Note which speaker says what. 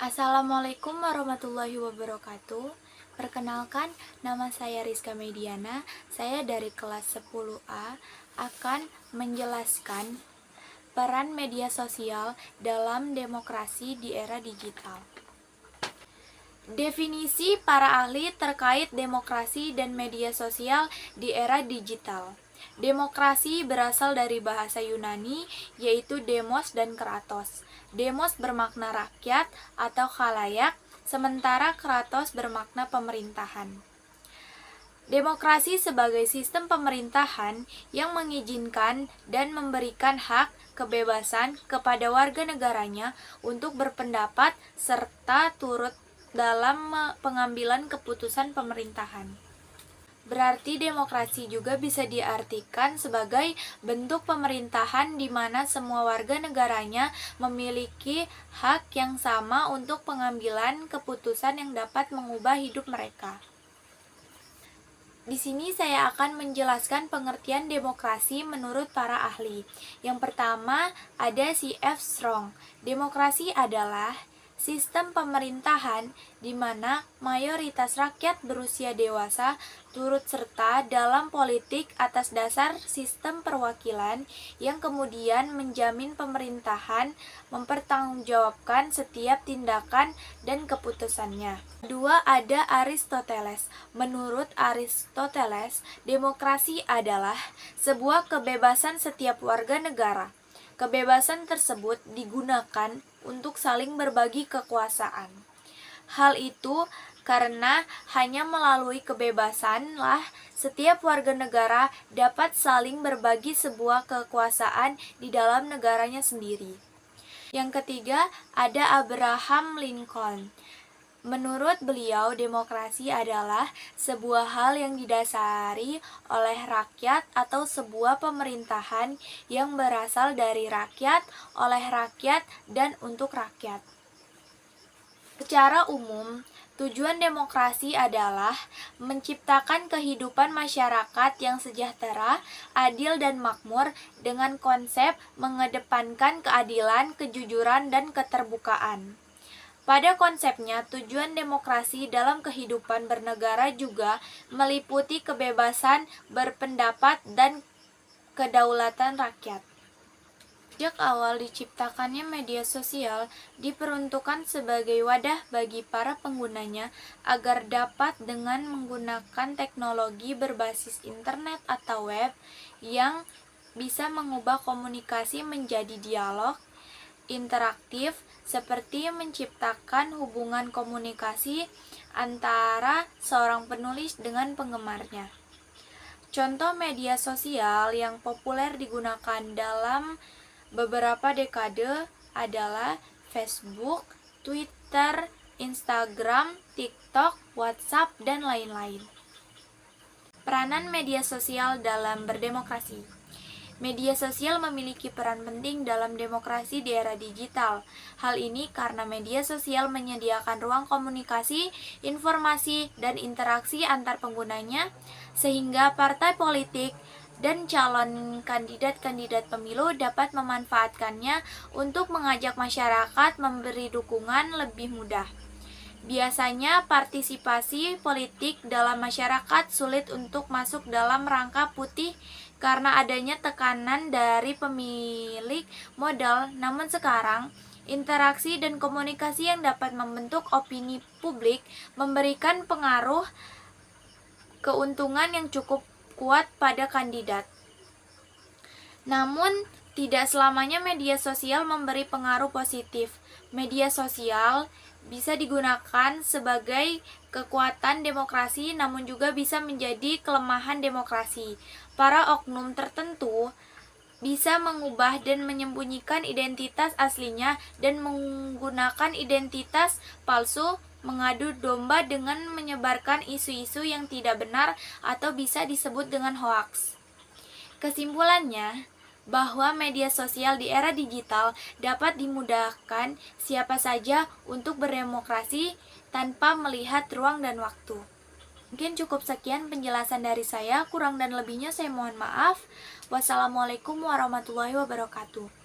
Speaker 1: Assalamualaikum warahmatullahi wabarakatuh. Perkenalkan, nama saya Rizka Mediana. Saya dari kelas 10A akan menjelaskan peran media sosial dalam demokrasi di era digital. Definisi para ahli terkait demokrasi dan media sosial di era digital. Demokrasi berasal dari bahasa Yunani, yaitu demos dan kratos. Demos bermakna rakyat atau khalayak, sementara kratos bermakna pemerintahan. Demokrasi sebagai sistem pemerintahan yang mengizinkan dan memberikan hak kebebasan kepada warga negaranya untuk berpendapat serta turut dalam pengambilan keputusan pemerintahan. Berarti demokrasi juga bisa diartikan sebagai bentuk pemerintahan di mana semua warga negaranya memiliki hak yang sama untuk pengambilan keputusan yang dapat mengubah hidup mereka. Di sini saya akan menjelaskan pengertian demokrasi menurut para ahli. Yang pertama ada C.F. Strong. Demokrasi adalah sistem pemerintahan di mana mayoritas rakyat berusia dewasa turut serta dalam politik atas dasar sistem perwakilan yang kemudian menjamin pemerintahan mempertanggungjawabkan setiap tindakan dan keputusannya. Kedua ada Aristoteles. Menurut Aristoteles, demokrasi adalah sebuah kebebasan setiap warga negara. Kebebasan tersebut digunakan untuk saling berbagi kekuasaan. Hal itu karena hanya melalui kebebasanlah setiap warga negara dapat saling berbagi sebuah kekuasaan di dalam negaranya sendiri. Yang ketiga, ada Abraham Lincoln. Menurut beliau, demokrasi adalah sebuah hal yang didasari oleh rakyat atau sebuah pemerintahan yang berasal dari rakyat, oleh rakyat, dan untuk rakyat. Secara umum, tujuan demokrasi adalah menciptakan kehidupan masyarakat yang sejahtera, adil, dan makmur dengan konsep mengedepankan keadilan, kejujuran, dan keterbukaan. Pada konsepnya, tujuan demokrasi dalam kehidupan bernegara juga meliputi kebebasan berpendapat dan kedaulatan rakyat. Sejak awal diciptakannya media sosial diperuntukkan sebagai wadah bagi para penggunanya agar dapat dengan menggunakan teknologi berbasis internet atau web yang bisa mengubah komunikasi menjadi dialog, interaktif, seperti menciptakan hubungan komunikasi antara seorang penulis dengan penggemarnya. Contoh media sosial yang populer digunakan dalam beberapa dekade adalah Facebook, Twitter, Instagram, TikTok, WhatsApp, dan lain-lain. Peranan media sosial dalam berdemokrasi. Media sosial memiliki peran penting dalam demokrasi di era digital. Hal ini karena media sosial menyediakan ruang komunikasi, informasi, dan interaksi antar penggunanya, sehingga partai politik dan calon kandidat-kandidat pemilu dapat memanfaatkannya untuk mengajak masyarakat memberi dukungan lebih mudah. Biasanya partisipasi politik dalam masyarakat sulit untuk masuk dalam rangka putih karena adanya tekanan dari pemilik modal. Namun sekarang, interaksi dan komunikasi yang dapat membentuk opini publik memberikan pengaruh keuntungan yang cukup kuat pada kandidat. Namun, tidak selamanya media sosial memberi pengaruh positif. Media sosial bisa digunakan sebagai kekuatan demokrasi, namun juga bisa menjadi kelemahan demokrasi. Para oknum tertentu bisa mengubah dan menyembunyikan identitas aslinya dan menggunakan identitas palsu, mengadu domba dengan menyebarkan isu-isu yang tidak benar atau bisa disebut dengan hoaks. Kesimpulannya, bahwa media sosial di era digital dapat dimudahkan siapa saja untuk berdemokrasi tanpa melihat ruang dan waktu. Mungkin cukup sekian penjelasan dari saya, kurang dan lebihnya saya mohon maaf. Wassalamualaikum warahmatullahi wabarakatuh.